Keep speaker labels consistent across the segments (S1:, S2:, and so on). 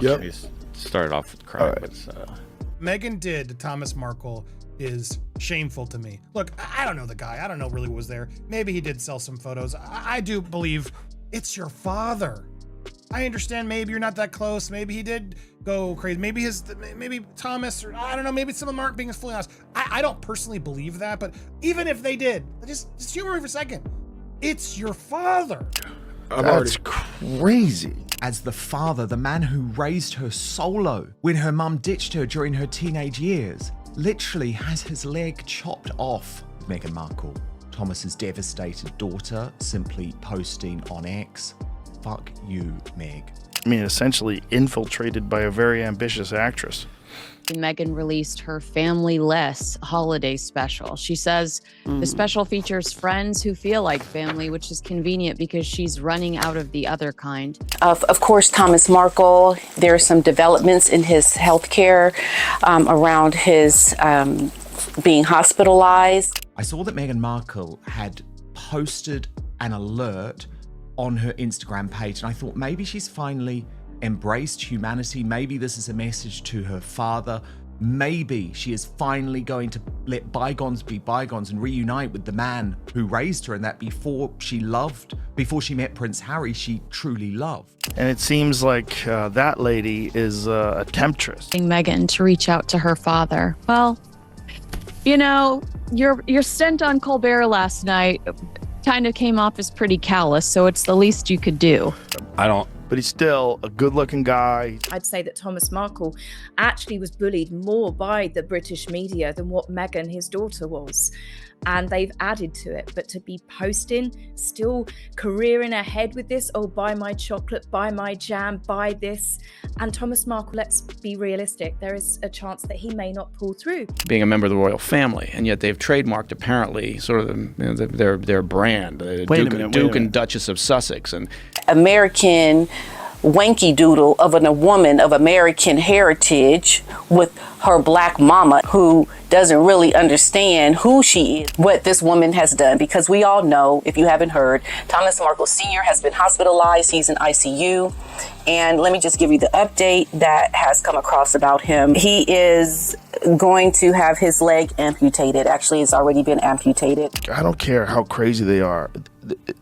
S1: Okay.
S2: He started off with crime.
S1: Right.
S3: Meghan did to Thomas Markle is shameful to me. Look, I don't know the guy. I don't know really what was there. Maybe he did sell some photos. I do believe it's your father. I understand maybe you're not that close. Maybe he did go crazy. Maybe Thomas, or I don't know, maybe some of them aren't being fully honest. I don't personally believe that, but even if they did, just humor me for a second. It's your father.
S1: That's crazy.
S4: As the father, the man who raised her solo when her mum ditched her during her teenage years, literally has his leg chopped off. Meghan Markle, Thomas's devastated daughter, simply posting on X, "Fuck you, Meg."
S1: I mean, essentially infiltrated by a very ambitious actress.
S5: Meghan released her Family Less holiday special. She says the special features friends who feel like family, which is convenient because she's running out of the other kind.
S6: Of course, Thomas Markle, there are some developments in his health care around his being hospitalized.
S4: I saw that Meghan Markle had posted an alert on her Instagram page, and I thought maybe she's finally embraced humanity. Maybe this is a message to her father. Maybe she is finally going to let bygones be bygones and reunite with the man who raised her, and that before she met Prince Harry, she truly loved.
S1: And it seems like that lady is a temptress.
S5: Meghan to reach out to her father. Well, you know, your stint on Colbert last night kind of came off as pretty callous, so it's the least you could do.
S1: But he's still a good-looking guy.
S7: I'd say that Thomas Markle actually was bullied more by the British media than what Meghan, his daughter, was. And they've added to it. But to be posting, still careering ahead with this, oh, buy my chocolate, buy my jam, buy this. And Thomas Markle, let's be realistic, there is a chance that he may not pull through.
S2: Being a member of the royal family, and yet they've trademarked apparently sort of their brand, Duke and Duchess of Sussex, and
S6: American wanky doodle of a woman of American heritage with her black mama who doesn't really understand who she is, what this woman has done, because we all know, if you haven't heard, Thomas Markle Sr. has been hospitalized. He's in ICU. And let me just give you the update that has come across about him. He is going to have his leg amputated. Actually, it's already been amputated.
S1: I don't care how crazy they are.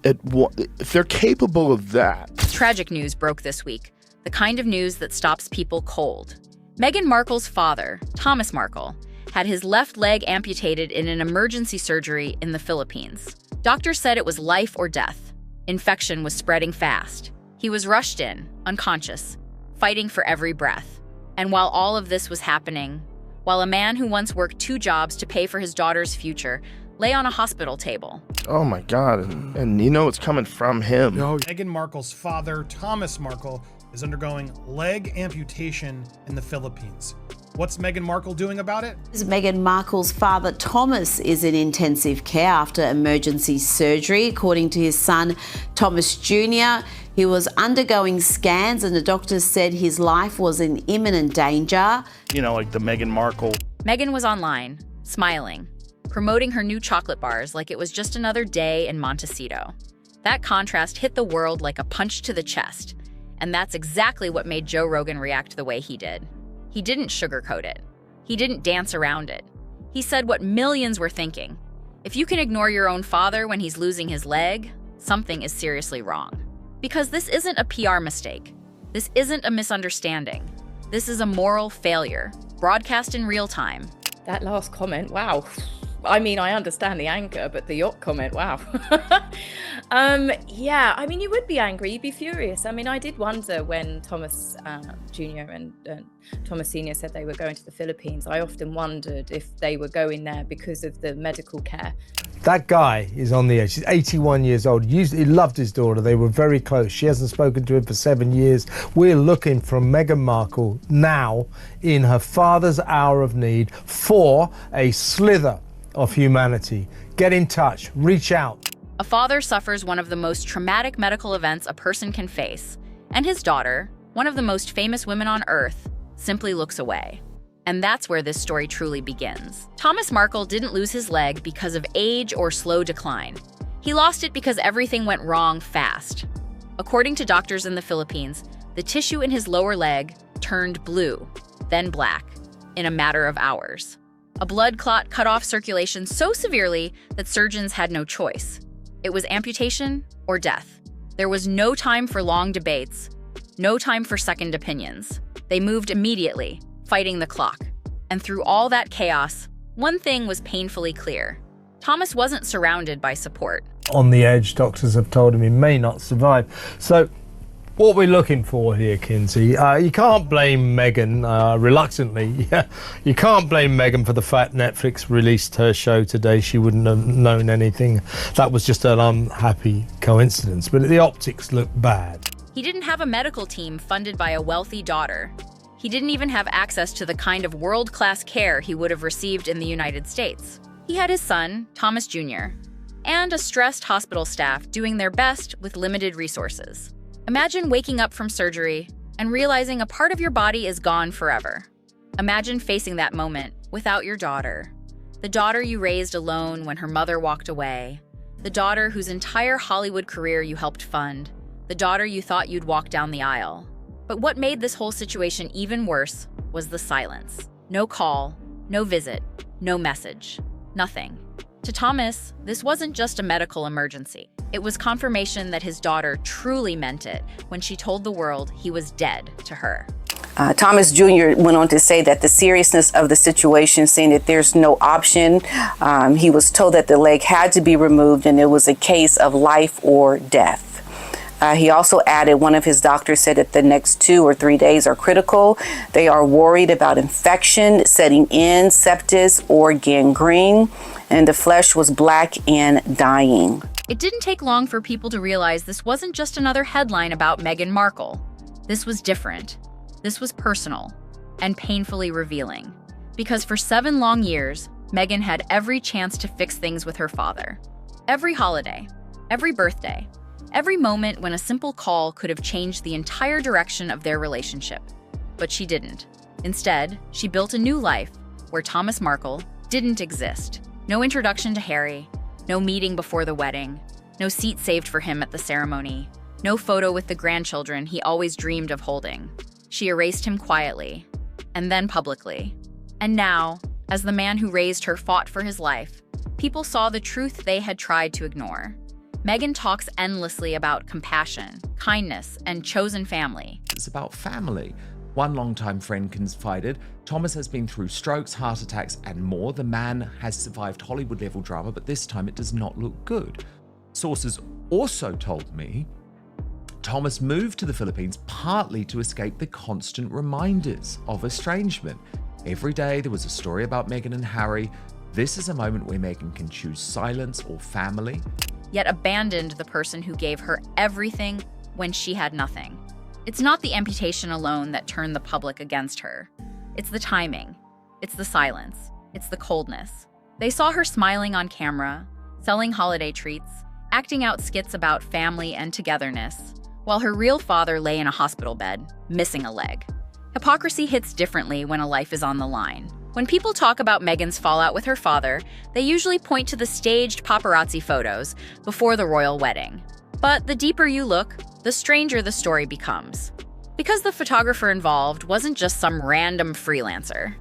S1: If they're capable of that.
S8: Tragic news broke this week. The kind of news that stops people cold. Meghan Markle's father, Thomas Markle, had his left leg amputated in an emergency surgery in the Philippines. Doctors said it was life or death. Infection was spreading fast. He was rushed in, unconscious, fighting for every breath. And while all of this was happening, while a man who once worked 2 jobs to pay for his daughter's future lay on a hospital table.
S1: Oh my God, and you know it's coming from him.
S3: Meghan Markle's father, Thomas Markle, is undergoing leg amputation in the Philippines. What's Meghan Markle doing about it?
S9: Meghan Markle's father, Thomas, is in intensive care after emergency surgery. According to his son, Thomas Jr., he was undergoing scans and the doctors said his life was in imminent danger.
S1: You know, like the Meghan Markle.
S8: Meghan was online, smiling, promoting her new chocolate bars like it was just another day in Montecito. That contrast hit the world like a punch to the chest, and that's exactly what made Joe Rogan react the way he did. He didn't sugarcoat it. He didn't dance around it. He said what millions were thinking. If you can ignore your own father when he's losing his leg, something is seriously wrong. Because this isn't a PR mistake. This isn't a misunderstanding. This is a moral failure, broadcast in real time.
S7: That last comment, wow. I mean, I understand the anger, but the yacht comment, wow. Yeah, I mean, you would be angry, you'd be furious. I mean, I did wonder when Thomas Jr. and Thomas Sr. said they were going to the Philippines. I often wondered if they were going there because of the medical care.
S10: That guy is on the edge. He's 81 years old. He loved his daughter. They were very close. She hasn't spoken to him for 7 years. We're looking for Meghan Markle now in her father's hour of need for a slither of humanity. Get in touch, reach out.
S8: A father suffers one of the most traumatic medical events a person can face, and his daughter, one of the most famous women on earth, simply looks away. And that's where this story truly begins. Thomas Markle didn't lose his leg because of age or slow decline. He lost it because everything went wrong fast. According to doctors in the Philippines, The tissue in his lower leg turned blue, then black, in a matter of hours. A blood clot cut off circulation so severely that surgeons had no choice. It was amputation or death. There was no time for long debates, no time for second opinions. They moved immediately, fighting the clock. And through all that chaos, one thing was painfully clear. Thomas wasn't surrounded by support.
S10: On the edge, doctors have told him he may not survive. So what we're looking for here, Kinsey, you can't blame Meghan, reluctantly, you can't blame Meghan for the fact Netflix released her show today. She wouldn't have known anything. That was just an unhappy coincidence, but the optics look bad.
S8: He didn't have a medical team funded by a wealthy daughter. He didn't even have access to the kind of world-class care he would have received in the United States. He had his son, Thomas Jr., and a stressed hospital staff doing their best with limited resources. Imagine waking up from surgery and realizing a part of your body is gone forever. Imagine facing that moment without your daughter. The daughter you raised alone when her mother walked away. The daughter whose entire Hollywood career you helped fund. The daughter you thought you'd walk down the aisle. But what made this whole situation even worse was the silence. No call, no visit, no message, nothing. To Thomas, this wasn't just a medical emergency. It was confirmation that his daughter truly meant it when she told the world he was dead to her.
S6: Thomas Jr. went on to say that the seriousness of the situation, saying that there's no option. He was told that the leg had to be removed and it was a case of life or death. He also added one of his doctors said that the next 2 or 3 days are critical. They are worried about infection setting in, sepsis, or gangrene, and the flesh was black and dying.
S8: It didn't take long for people to realize this wasn't just another headline about Meghan Markle. This was different. This was personal and painfully revealing. Because for 7 long years, Meghan had every chance to fix things with her father. Every holiday, every birthday, every moment when a simple call could have changed the entire direction of their relationship. But she didn't. Instead, she built a new life where Thomas Markle didn't exist. No introduction to Harry, no meeting before the wedding, no seat saved for him at the ceremony, no photo with the grandchildren he always dreamed of holding. She erased him quietly, and then publicly. And now, as the man who raised her fought for his life, people saw the truth they had tried to ignore. Meghan talks endlessly about compassion, kindness, and chosen family.
S4: It's about family. One longtime friend confided, Thomas has been through strokes, heart attacks, and more. The man has survived Hollywood-level drama, but this time it does not look good. Sources also told me Thomas moved to the Philippines partly to escape the constant reminders of estrangement. Every day there was a story about Meghan and Harry. This is a moment where Meghan can choose silence or family.
S8: Yet abandoned the person who gave her everything when she had nothing. It's not the amputation alone that turned the public against her. It's the timing. It's the silence. It's the coldness. They saw her smiling on camera, selling holiday treats, acting out skits about family and togetherness, while her real father lay in a hospital bed, missing a leg. Hypocrisy hits differently when a life is on the line. When people talk about Meghan's fallout with her father, they usually point to the staged paparazzi photos before the royal wedding. But the deeper you look, the stranger the story becomes. Because the photographer involved wasn't just some random freelancer.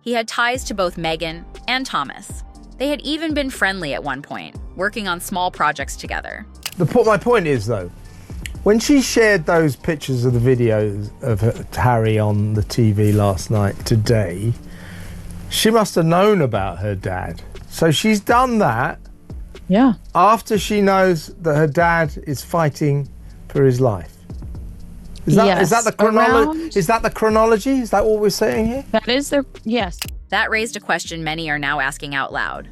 S8: He had ties to both Meghan and Thomas. They had even been friendly at one point, working on small projects together.
S10: My point is, though, when she shared those pictures of the videos of Harry on the TV last night today, she must have known about her dad. So she's done that after she knows that her dad is fighting for his life. Is that the chronology? Is that the chronology? Is that what we're saying here?
S5: That is yes.
S8: That raised a question many are now asking out loud.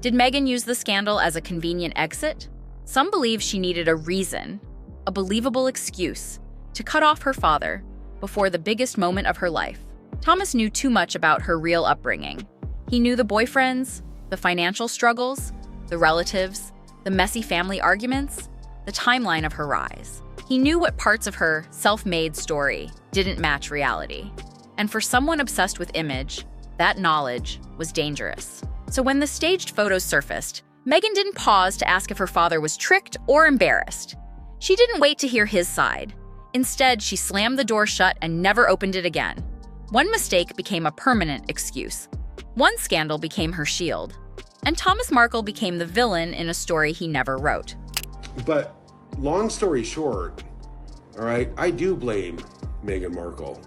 S8: Did Meghan use the scandal as a convenient exit? Some believe she needed a reason, a believable excuse, to cut off her father before the biggest moment of her life. Thomas knew too much about her real upbringing. He knew the boyfriends, the financial struggles, the relatives, the messy family arguments, the timeline of her rise. He knew what parts of her self-made story didn't match reality. And for someone obsessed with image, that knowledge was dangerous. So when the staged photos surfaced, Meghan didn't pause to ask if her father was tricked or embarrassed. She didn't wait to hear his side. Instead, she slammed the door shut and never opened it again. One mistake became a permanent excuse. One scandal became her shield. And Thomas Markle became the villain in a story he never wrote.
S11: But long story short, all right, I do blame Meghan Markle.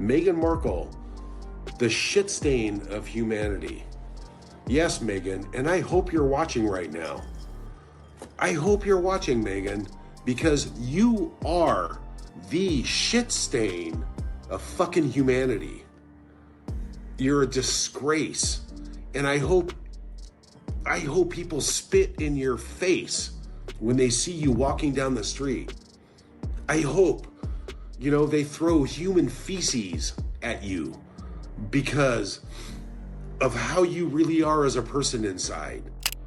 S11: Meghan Markle, the shit stain of humanity. Yes, Meghan, and I hope you're watching right now. I hope you're watching, Meghan, because you are the shit stain of fucking humanity. You're a disgrace. And I hope people spit in your face when they see you walking down the street. I hope, they throw human feces at you because of how you really are as a person inside.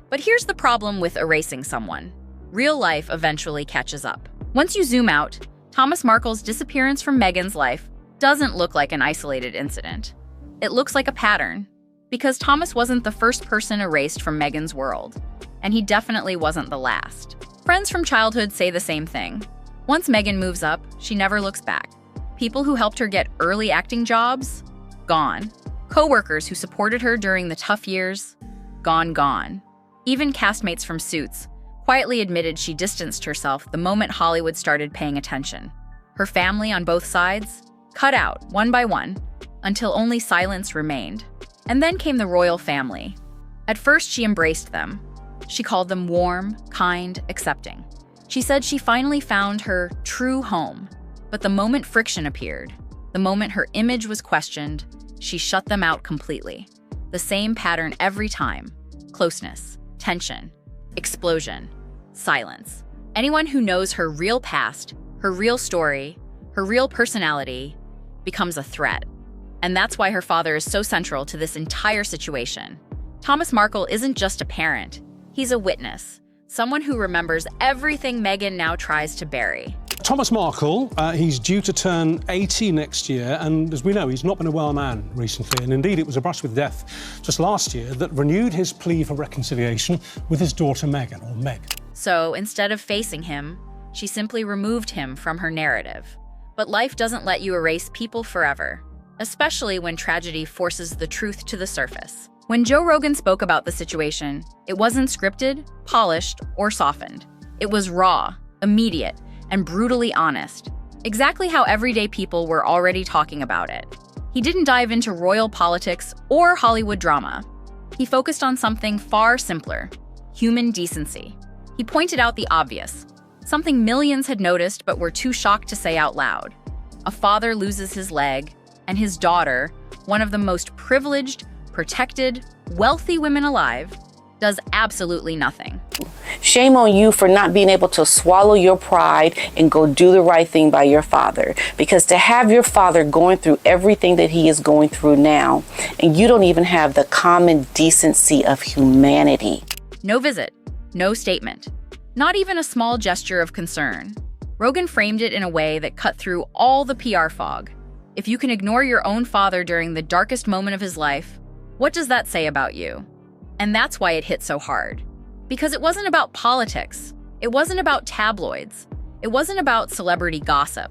S8: But here's the problem with erasing someone. Real life eventually catches up. Once you zoom out, Thomas Markle's disappearance from Meghan's life doesn't look like an isolated incident. It looks like a pattern. Because Thomas wasn't the first person erased from Meghan's world, and he definitely wasn't the last. Friends from childhood say the same thing. Once Meghan moves up, she never looks back. People who helped her get early acting jobs? Gone. Co-workers who supported her during the tough years? Gone. Even castmates from Suits quietly admitted she distanced herself the moment Hollywood started paying attention. Her family on both sides? Cut out, one by one, until only silence remained. And then came the royal family. At first, she embraced them. She called them warm, kind, accepting. She said she finally found her true home. But the moment friction appeared, the moment her image was questioned, she shut them out completely. The same pattern every time. Closeness, tension, explosion, silence. Anyone who knows her real past, her real story, her real personality, becomes a threat. And that's why her father is so central to this entire situation. Thomas Markle isn't just a parent. He's a witness. Someone who remembers everything Meghan now tries to bury.
S12: Thomas Markle, he's due to turn 80 next year, and as we know, he's not been a well man recently, and indeed it was a brush with death just last year that renewed his plea for reconciliation with his daughter Meghan, or Meg.
S8: So instead of facing him, she simply removed him from her narrative. But life doesn't let you erase people forever, especially when tragedy forces the truth to the surface. When Joe Rogan spoke about the situation, it wasn't scripted, polished, or softened. It was raw, immediate, and brutally honest, exactly how everyday people were already talking about it. He didn't dive into royal politics or Hollywood drama. He focused on something far simpler: human decency. He pointed out the obvious, something millions had noticed but were too shocked to say out loud. A father loses his leg, and his daughter, one of the most privileged, protected, wealthy women alive, does absolutely nothing.
S6: Shame on you for not being able to swallow your pride and go do the right thing by your father. Because to have your father going through everything that he is going through now, and you don't even have the common decency of humanity.
S8: No visit, no statement, not even a small gesture of concern. Rogan framed it in a way that cut through all the PR fog. If you can ignore your own father during the darkest moment of his life, what does that say about you? And that's why it hit so hard. Because it wasn't about politics. It wasn't about tabloids. It wasn't about celebrity gossip.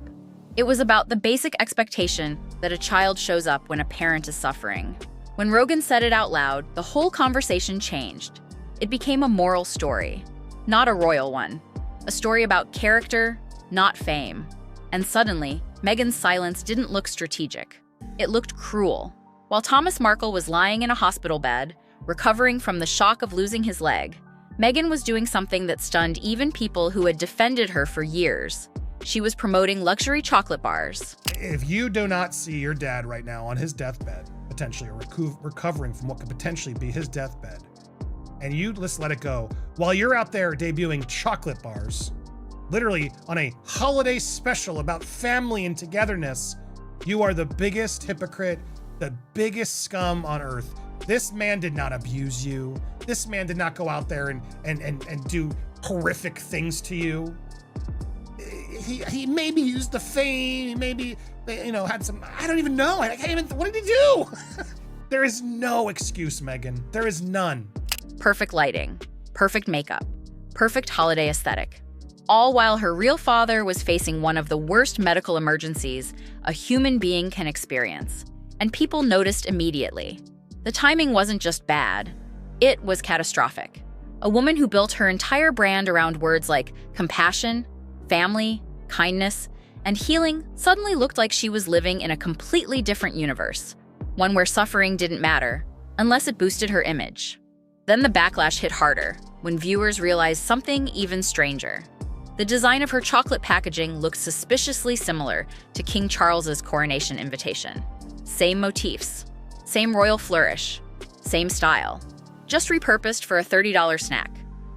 S8: It was about the basic expectation that a child shows up when a parent is suffering. When Rogan said it out loud, the whole conversation changed. It became a moral story, not a royal one. A story about character, not fame. And suddenly, Meghan's silence didn't look strategic. It looked cruel. While Thomas Markle was lying in a hospital bed, recovering from the shock of losing his leg, Meghan was doing something that stunned even people who had defended her for years. She was promoting luxury chocolate bars.
S3: If you do not see your dad right now on his deathbed, potentially or recovering from what could potentially be his deathbed, and you just let it go, while you're out there debuting chocolate bars, literally on a holiday special about family and togetherness, you are the biggest hypocrite, the biggest scum on earth. This man did not abuse you. This man did not go out there and do horrific things to you. He maybe used the fame, maybe, had some, I don't even know. I can't even, what did he do? There is no excuse, Meghan. There is none.
S8: Perfect lighting, perfect makeup, perfect holiday aesthetic. all while her real father was facing one of the worst medical emergencies a human being can experience. And people noticed immediately. The timing wasn't just bad, it was catastrophic. A woman who built her entire brand around words like compassion, family, kindness, and healing suddenly looked like she was living in a completely different universe, one where suffering didn't matter, unless it boosted her image. Then the backlash hit harder, when viewers realized something even stranger. The design of her chocolate packaging looked suspiciously similar to King Charles's coronation invitation. Same motifs, same royal flourish, same style, just repurposed for a $30 snack.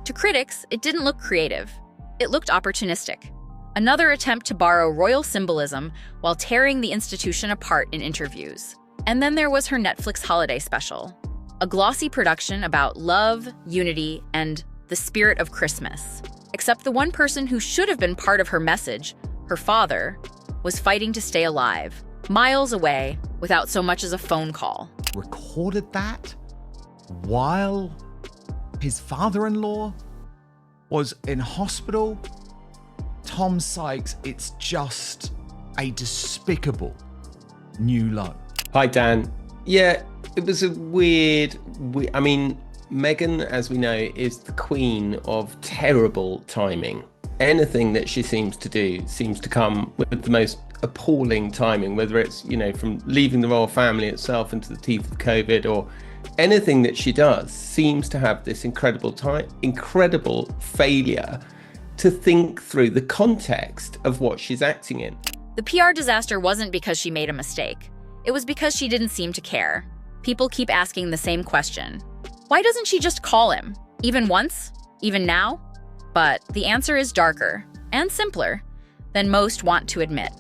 S8: To critics, it didn't look creative. It looked opportunistic. Another attempt to borrow royal symbolism while tearing the institution apart in interviews. And then there was her Netflix holiday special, a glossy production about love, unity, and the spirit of Christmas. Except the one person who should have been part of her message, her father, was fighting to stay alive, miles away, without so much as a phone call.
S4: Recorded that while his father-in-law was in hospital. Tom Sykes, it's just a despicable new low.
S13: Hi, Dan. Yeah, it was a weird, I mean, Meghan, as we know, is the queen of terrible timing. Anything that she seems to do seems to come with the most appalling timing, whether it's, you know, from leaving the royal family itself into the teeth of COVID, or anything that she does seems to have this incredible failure to think through the context of what she's acting in.
S8: The PR disaster wasn't because she made a mistake. It was because she didn't seem to care. People keep asking the same question. Why doesn't she just call him? Even once? Even now? But the answer is darker and simpler than most want to admit.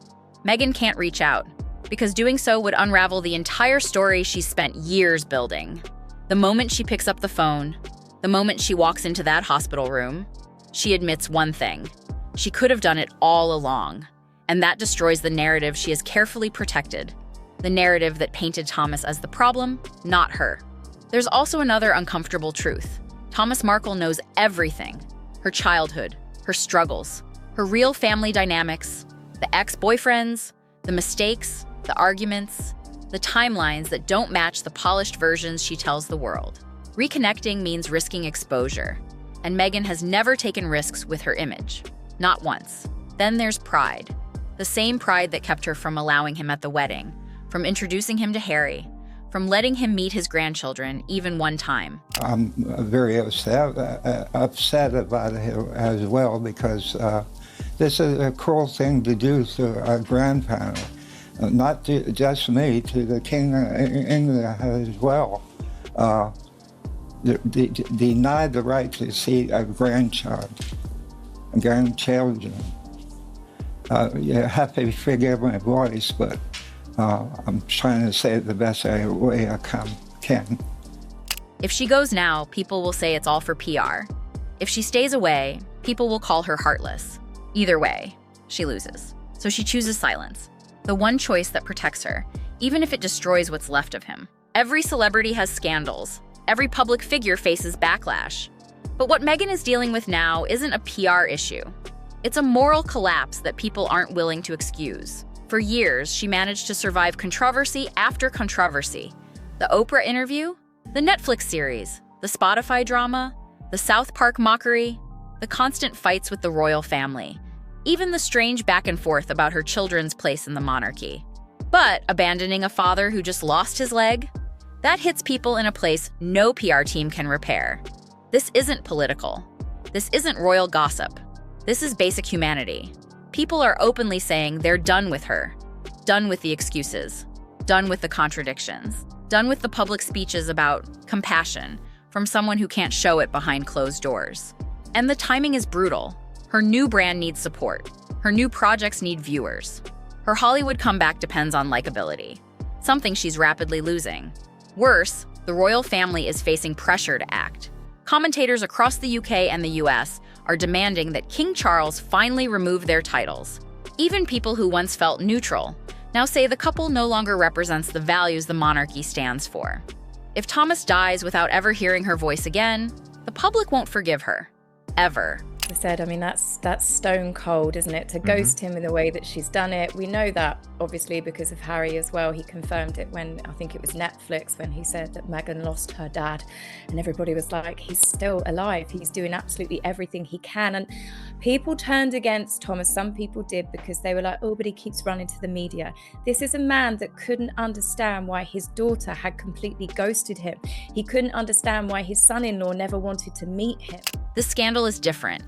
S8: Meghan can't reach out, because doing so would unravel the entire story she's spent years building. The moment she picks up the phone, the moment she walks into that hospital room, she admits one thing. She could have done it all along, and that destroys the narrative she has carefully protected, the narrative that painted Thomas as the problem, not her. There's also another uncomfortable truth. Thomas Markle knows everything. Her childhood, her struggles, her real family dynamics, the ex-boyfriends, the mistakes, the arguments, the timelines that don't match the polished versions she tells the world. Reconnecting means risking exposure, and Meghan has never taken risks with her image. Not once. Then there's pride. The same pride that kept her from allowing him at the wedding, from introducing him to Harry, from letting him meet his grandchildren even one time.
S14: I'm very upset about it as well, because this is a cruel thing to do to our grandparent. Not to just me, to the King of England as well. Denied the right to see a grandchildren. You have to forgive my voice, but I'm trying to say it the best way I can.
S8: If she goes now, people will say it's all for PR. If she stays away, people will call her heartless. Either way, she loses. So she chooses silence. The one choice that protects her, even if it destroys what's left of him. Every celebrity has scandals. Every public figure faces backlash. But what Meghan is dealing with now isn't a PR issue. It's a moral collapse that people aren't willing to excuse. For years, she managed to survive controversy after controversy. The Oprah interview, the Netflix series, the Spotify drama, the South Park mockery, the constant fights with the royal family, even the strange back and forth about her children's place in the monarchy. But abandoning a father who just lost his leg? That hits people in a place no PR team can repair. This isn't political. This isn't royal gossip. This is basic humanity. People are openly saying they're done with her, done with the excuses, done with the contradictions, done with the public speeches about compassion from someone who can't show it behind closed doors. And the timing is brutal. Her new brand needs support. Her new projects need viewers. Her Hollywood comeback depends on likability, something she's rapidly losing. Worse, the royal family is facing pressure to act. Commentators across the UK and the US are demanding that King Charles finally remove their titles. Even people who once felt neutral now say the couple no longer represents the values the monarchy stands for. If Thomas dies without ever hearing her voice again, the public won't forgive her. Ever.
S7: we said, I mean, that's stone cold, isn't it? To ghost him in the way that she's done it. We know that obviously because of Harry as well. He confirmed it when, I think it was Netflix, when he said that Meghan lost her dad, and everybody was like, he's still alive. He's doing absolutely everything he can. And people turned against Thomas. Some people did, because they were like, oh, but he keeps running to the media. This is a man that couldn't understand why his daughter had completely ghosted him. He couldn't understand why his son-in-law never wanted to meet him.
S8: This scandal is different.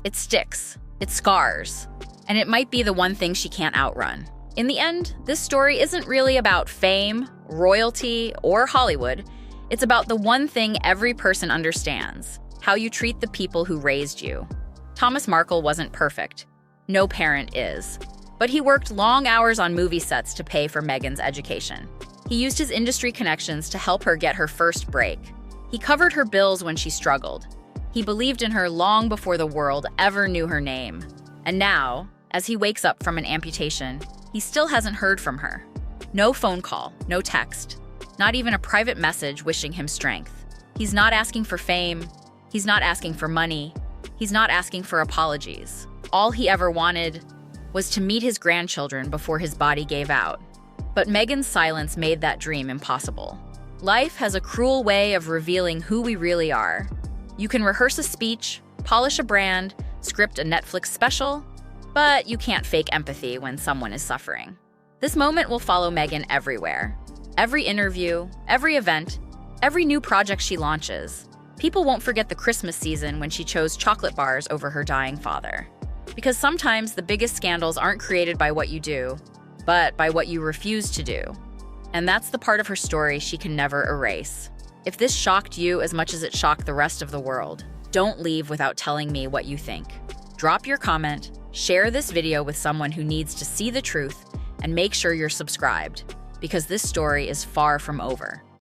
S8: It sticks, it scars, and it might be the one thing she can't outrun. In the end, this story isn't really about fame, royalty, or Hollywood. It's about the one thing every person understands: how you treat the people who raised you. Thomas Markle wasn't perfect. No parent is. But he worked long hours on movie sets to pay for Meghan's education. He used his industry connections to help her get her first break. He covered her bills when she struggled. He believed in her long before the world ever knew her name. And now, as he wakes up from an amputation, he still hasn't heard from her. No phone call, no text, not even a private message wishing him strength. He's not asking for fame. He's not asking for money. He's not asking for apologies. All he ever wanted was to meet his grandchildren before his body gave out. But Meghan's silence made that dream impossible. Life has a cruel way of revealing who we really are. You can rehearse a speech, polish a brand, script a Netflix special, but you can't fake empathy when someone is suffering. This moment will follow Meghan everywhere. Every interview, every event, every new project she launches. People won't forget the Christmas season when she chose chocolate bars over her dying father. Because sometimes the biggest scandals aren't created by what you do, but by what you refuse to do. And that's the part of her story she can never erase. If this shocked you as much as it shocked the rest of the world, don't leave without telling me what you think. Drop your comment, share this video with someone who needs to see the truth, and make sure you're subscribed, because this story is far from over.